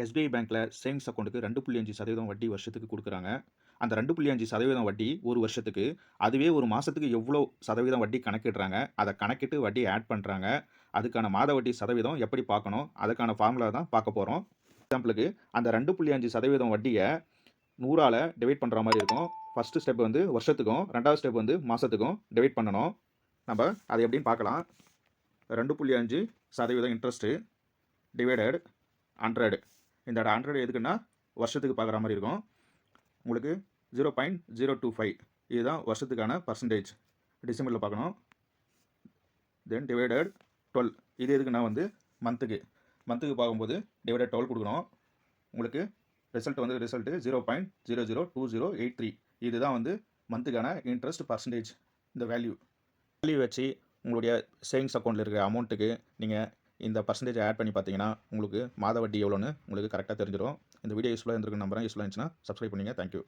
SBI பேங்க்ல savings அக்கவுண்ட்டுக்கு 2.5% வட்டி வருஷத்துக்கு குடுக்குறாங்க. அந்த 2.5% வட்டி ஒரு வருஷத்துக்கு, அதுவே ஒரு மாசத்துக்கு எவ்வளோ சதவீதம் வட்டி கணக்கிடுறாங்க, அத கணக்கிட்டு வட்டி ஆட் பண்றாங்க. அதுக்கான மாத வட்டி சதவீதம் எப்படி பார்க்கணும், அதுக்கான ஃபார்முலா தான் பார்க்க போறோம். எக்ஸாம்பிளுக்கு அந்த 2.5% வட்டிய 100ஆல டிவைட் பண்ற மாரி இருக்கும். ஃபர்ஸ்ட் ஸ்டெப் வந்து வருஷத்துக்கும், 2வது ஸ்டெப் வந்து மாசத்துக்கும் டிவைட் பண்ணணும். நம்ப அது எப்படின்னு பார்க்கலாம். 2.5% இன்ட்ரெஸ்ட் டிவைடட் 100. இந்த 100 எதுக்குன்னா வருஷத்துக்கு பார்க்குற மாதிரி இருக்கும். உங்களுக்கு 0.025 இதுதான் வருஷத்துக்கான பர்சன்டேஜ். டிசம்பரில் பார்க்கணும். தென் டிவைடட் 12 இது எதுக்குன்னா வந்து மந்த்துக்கு பார்க்கும்போது டிவைடட் 12 கொடுக்கணும். உங்களுக்கு ரிசல்ட் 0.002083 இதுதான் வந்து மந்த்துக்கான இன்ட்ரெஸ்ட் பர்சன்டேஜ். இந்த வேல்யூ வச்சு உங்களுடைய சேவிங்ஸ் அக்கௌண்ட்டில் இருக்கிற அமௌண்ட்டுக்கு நீங்கள் இந்த பர்சன்டேஜ் ஆட் பண்ணி பார்த்தீங்கன்னா உங்களுக்கு மாத வட்டி எவ்வளோன்னு உங்களுக்கு கரெக்டாக தெரிஞ்சிடும். இந்த வீடியோ யூஸ்ஃபுல்லாக இருந்திருக்குன்னு நம்புறேன். யூஸ்ஃபுல்லாக இருந்துச்சுன்னா சப்ஸ்கிரைப் பண்ணுங்கள். தேங்க்யூ.